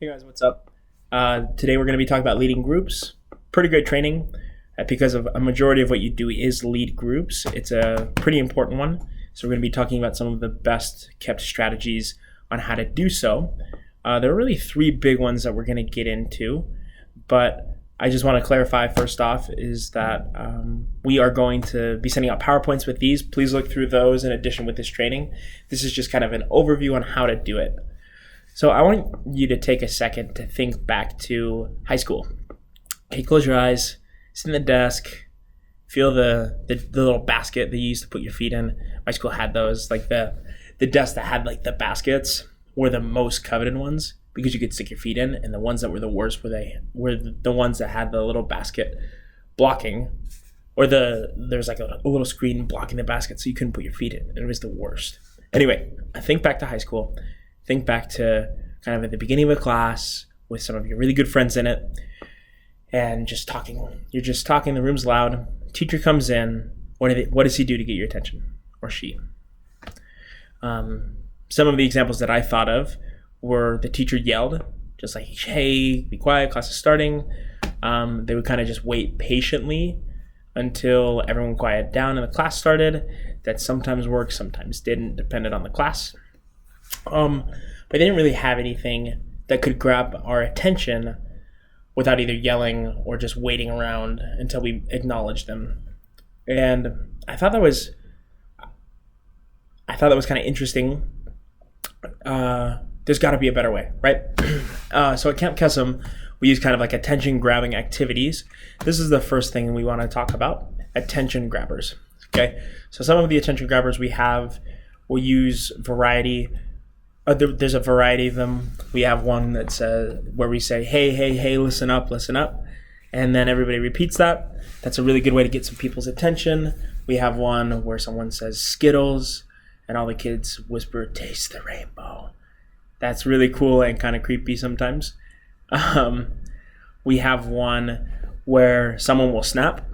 Hey guys, what's up? Today we're going to be talking about leading groups. Pretty good training because of a majority of what you do is lead groups. It's a pretty important one. So we're going to be talking about some of the best kept strategies on how to do so. There are really three big ones that we're going to get into, but I just want to clarify first off is that we are going to be sending out PowerPoints with these. Please look through those in addition with this training. This is just kind of an overview on how to do it. So I want you to take a second to think back to high school. Okay, close your eyes, sit in the desk, feel the little basket that you used to put your feet in. My school had those, like the desks that had like the baskets were the most coveted ones because you could stick your feet in, and the ones that were the worst were the ones that had the little basket blocking, or there's like a little screen blocking the basket so you couldn't put your feet in. It was the worst. Anyway, I think back to high school. Think back to kind of at the beginning of a class with some of your really good friends in it and just talking. You're just talking, the room's loud. Teacher comes in. What does he do to get your attention? Or she? Some of the examples that I thought of were the teacher yelled, just like, hey, be quiet, class is starting. They would kind of just wait patiently until everyone quieted down and the class started. That sometimes worked, sometimes didn't, depended on the class. But they didn't really have anything that could grab our attention without either yelling or just waiting around until we acknowledged them. And I thought that was kind of interesting. There's got to be a better way, right? So at Camp Kesem, we use kind of like attention grabbing activities. This is the first thing we want to talk about: attention grabbers. Okay, so some of the attention grabbers we have, we'll use variety. There's a variety of them. We have one that says where we say, hey, listen up, and then everybody repeats that. That's a really good way to get some people's attention. We have one where someone says Skittles, and all the kids whisper, taste the rainbow. That's really cool and kind of creepy sometimes. We have one where someone will snap.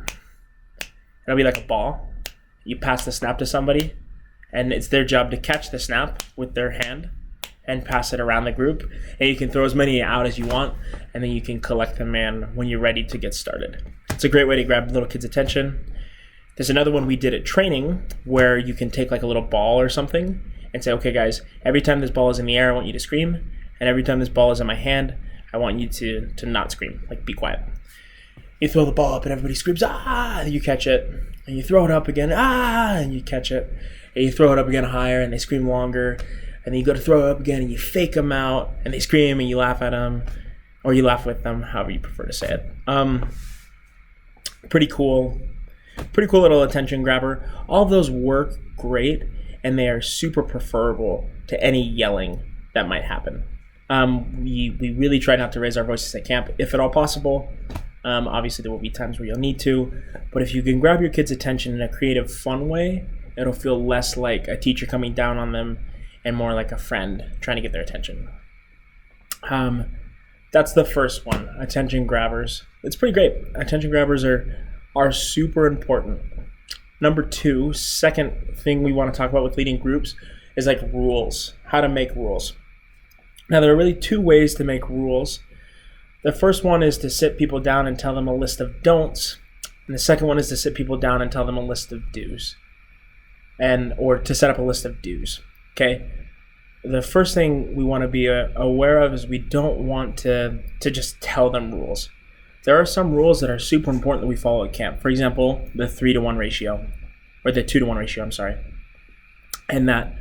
It'll be like a ball. You pass the snap to somebody, and it's their job to catch the snap with their hand and pass it around the group. And you can throw as many out as you want, and then you can collect them in when you're ready to get started. It's a great way to grab little kids' attention. There's another one we did at training where you can take like a little ball or something and say, okay guys, every time this ball is in the air, I want you to scream. And every time this ball is in my hand, I want you to not scream, like be quiet. You throw the ball up and everybody screams, ah, and you catch it. And you throw it up again, ah, and you catch it. And you throw it up again higher and they scream longer. And then you go to throw it up again and you fake them out and they scream and you laugh at them, or you laugh with them, however you prefer to say it. Pretty cool little attention grabber. All of those work great, and they are super preferable to any yelling that might happen. We really try not to raise our voices at camp if at all possible. Obviously there will be times where you'll need to, but if you can grab your kids' attention in a creative, fun way, it'll feel less like a teacher coming down on them and more like a friend trying to get their attention. That's the first one, attention grabbers. It's pretty great. Attention grabbers are super important. Number two, second thing we want to talk about with leading groups is like rules, how to make rules. Now there are really two ways to make rules. The first one is to sit people down and tell them a list of don'ts. And the second one is to sit people down and tell them a list of do's. Or to set up a list of do's. Okay? The first thing we want to be aware of is we don't want to just tell them rules. There are some rules that are super important that we follow at camp. For example, the 3-to-1 ratio, or the 2-to-1 ratio, I'm sorry. And that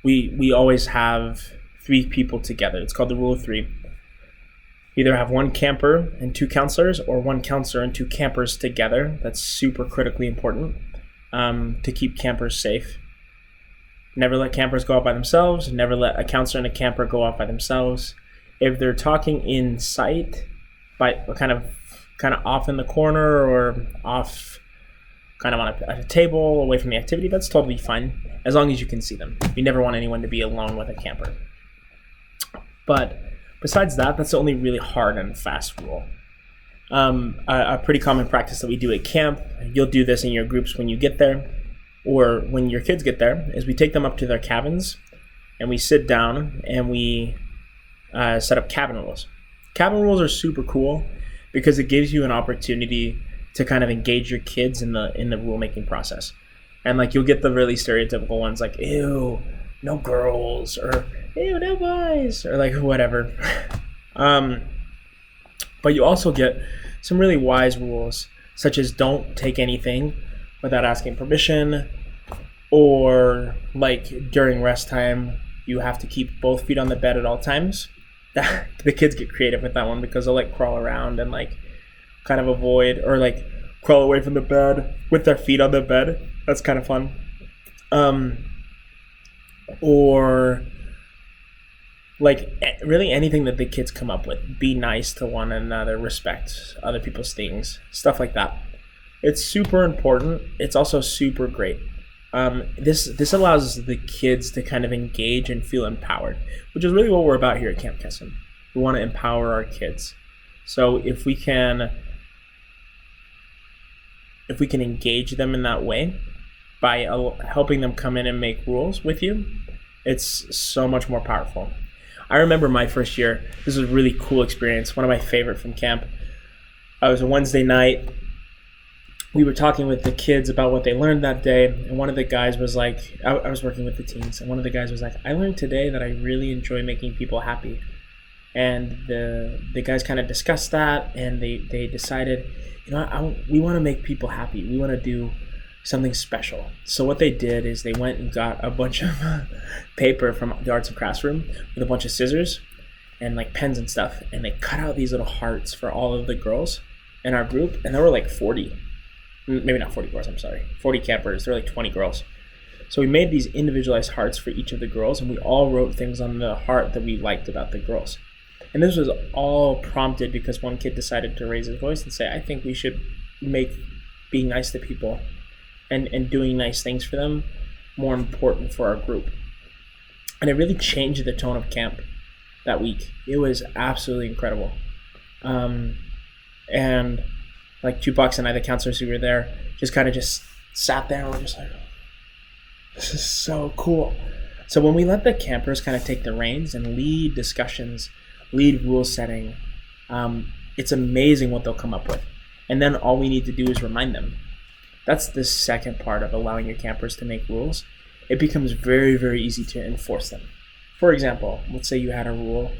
we always have 3 people together. It's called the rule of 3. Either have 1 camper and 2 counselors, or 1 counselor and 2 campers together. That's super critically important to keep campers safe. Never let campers go out by themselves. Never let a counselor and a camper go out by themselves. If they're talking in sight, by kind of off in the corner or off kind of at a table away from the activity, that's totally fine as long as you can see them. You never want anyone to be alone with a camper. But besides that, that's the only really hard and fast rule. A pretty common practice that we do at camp, you'll do this in your groups when you get there, or when your kids get there, is we take them up to their cabins and we sit down and we set up cabin rules. Cabin rules are super cool because it gives you an opportunity to kind of engage your kids in the rule making process. And like you'll get the really stereotypical ones like ew, no girls, or ew, no boys, or like whatever. But you also get some really wise rules, such as don't take anything without asking permission, or like during rest time, you have to keep both feet on the bed at all times. The kids get creative with that one because they'll like crawl around and like kind of avoid or like crawl away from the bed with their feet on the bed. That's kind of fun. Or like really anything that the kids come up with. Be nice to one another, respect other people's things, stuff like that. It's super important. It's also super great. This allows the kids to kind of engage and feel empowered, which is really what we're about here at Camp Kesem. We want to empower our kids. So if we can engage them in that way by helping them come in and make rules with you, it's so much more powerful. I remember my first year. This was a really cool experience. One of my favorite from camp. It was a Wednesday night. We were talking with the kids about what they learned that day, and one of the guys was like, I was working with the teens, and one of the guys was like, I learned today that I really enjoy making people happy. And the guys kind of discussed that, and they decided, we want to make people happy. We want to do something special. So what they did is they went and got a bunch of paper from the arts and crafts room with a bunch of scissors and like pens and stuff, and they cut out these little hearts for all of the girls in our group, and there were like 40. Maybe not 40 girls, I'm sorry. 40 campers. There were like 20 girls. So we made these individualized hearts for each of the girls, and we all wrote things on the heart that we liked about the girls. And this was all prompted because one kid decided to raise his voice and say, I think we should make being nice to people and doing nice things for them more important for our group. And it really changed the tone of camp that week. It was absolutely incredible. And like Jukebox and I, the counselors who were there, just kind of just sat there and were just like, this is so cool. So when we let the campers kind of take the reins and lead discussions, lead rule setting, it's amazing what they'll come up with. And then all we need to do is remind them. That's the second part of allowing your campers to make rules. It becomes very, very easy to enforce them. For example, let's say you had a rule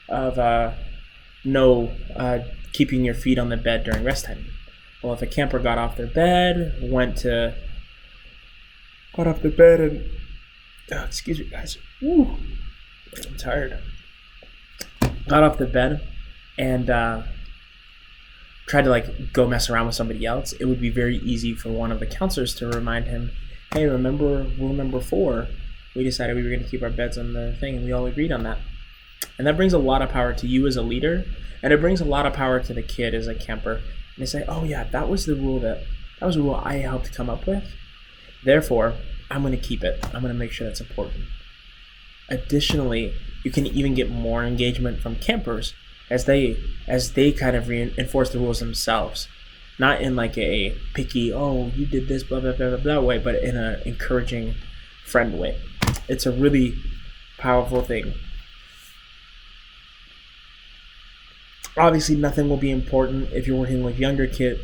of no keeping your feet on the bed during rest time. Well, if a camper got off their bed, got off the bed and, excuse me guys, woo, I'm tired. Got off the bed and tried to like go mess around with somebody else, it would be very easy for one of the counselors to remind him, hey, remember rule number 4? We decided we were going to keep our beds on the thing, and we all agreed on that. And that brings a lot of power to you as a leader, and it brings a lot of power to the kid as a camper. And they say, oh yeah, that was a rule I helped come up with. Therefore, I'm going to keep it. I'm going to make sure that's important. Additionally, you can even get more engagement from campers as they kind of reinforce the rules themselves. Not in like a picky, oh, you did this, blah, blah, blah, blah, blah way, but in an encouraging, friend way. It's a really powerful thing. Obviously, nothing will be important if you're working with younger kids.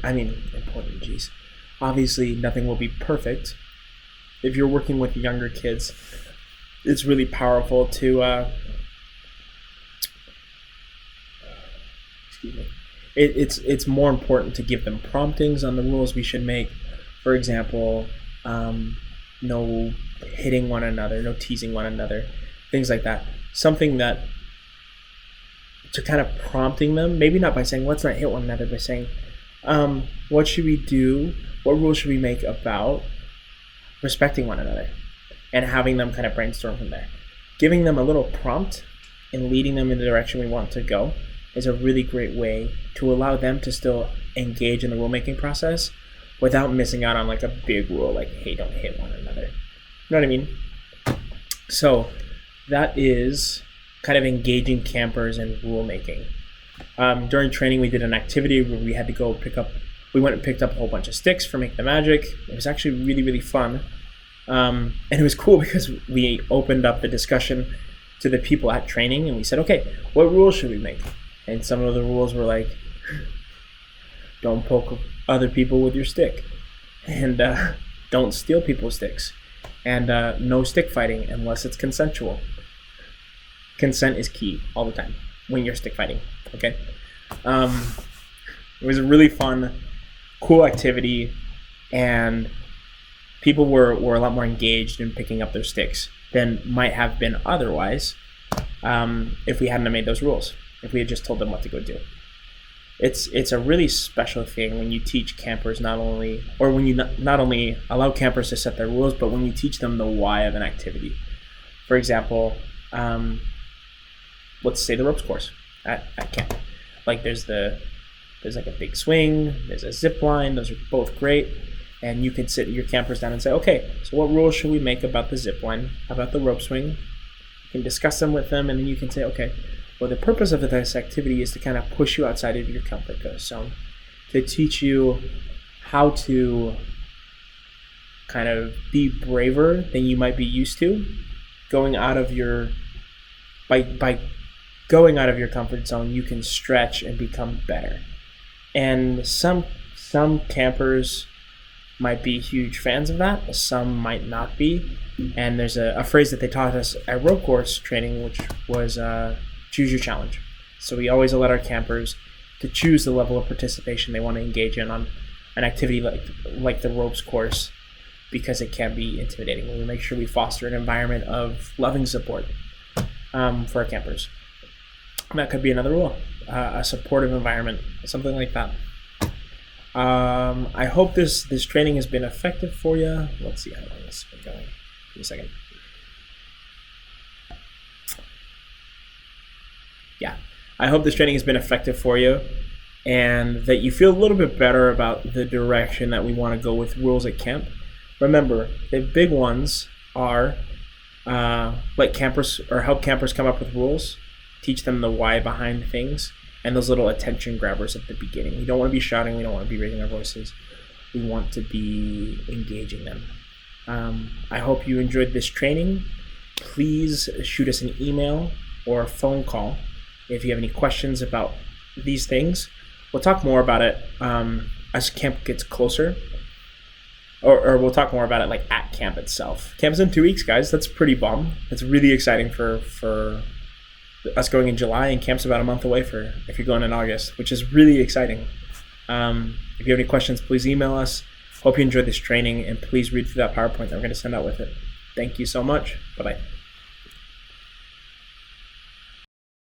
Obviously, nothing will be perfect. If you're working with younger kids, it's really powerful to, It's more important to give them promptings on the rules we should make. For example, no hitting one another, no teasing one another, things like that. Something that to kind of prompting them, maybe not by saying let's not hit one another, by saying what should we do, what rules should we make about respecting one another, and having them kind of brainstorm from there. Giving them a little prompt and leading them in the direction we want to go is a really great way to allow them to still engage in the rulemaking process without missing out on like a big rule like, hey, don't hit one another. You know what I mean? So that is kind of engaging campers in rulemaking. During training, we did an activity where we had to go we went and picked up a whole bunch of sticks for Make the Magic. It was actually really, really fun. And it was cool because we opened up the discussion to the people at training, and we said, okay, what rules should we make? And some of the rules were like, don't poke other people with your stick, and don't steal people's sticks, and no stick fighting unless it's consensual. Consent is key all the time when you're stick fighting, okay? It was a really fun, cool activity, and people were a lot more engaged in picking up their sticks than might have been otherwise if we hadn't made those rules, if we had just told them what to go do. It's a really special thing when you teach campers not only allow campers to set their rules, but when you teach them the why of an activity. For example, let's say the ropes course at camp. Like there's like a big swing, there's a zip line, those are both great. And you could sit your campers down and say, okay, so what rules should we make about the zip line, about the rope swing? You can discuss them with them, and then you can say, okay, well, the purpose of this activity is to kind of push you outside of your comfort zone, to teach you how to kind of be braver than you might be used to, by going out of your comfort zone, you can stretch and become better. And some campers might be huge fans of that, some might not be. And there's a phrase that they taught us at rope course training, which was choose your challenge. So we always let our campers to choose the level of participation they want to engage in on an activity like the ropes course, because it can be intimidating. We make sure we foster an environment of loving support for our campers. And that could be another rule, a supportive environment, something like that. I hope this training has been effective for you. Let's see how long this has been going. Give me a second. Yeah, I hope this training has been effective for you, and that you feel a little bit better about the direction that we want to go with rules at camp. Remember, the big ones are let campers or help campers come up with rules, teach them the why behind things, and those little attention grabbers at the beginning. We don't want to be shouting, we don't want to be raising our voices. We want to be engaging them. I hope you enjoyed this training. Please shoot us an email or a phone call if you have any questions about these things. We'll talk more about it as camp gets closer. Or we'll talk more about it like at camp itself. Camp's in 2 weeks, guys. That's pretty bomb. It's really exciting for us going in July, and camp's about a month away if you're going in August, which is really exciting. If you have any questions, please email us. Hope you enjoyed this training, and please read through that PowerPoint that we're going to send out with it. Thank you so much. Bye-bye.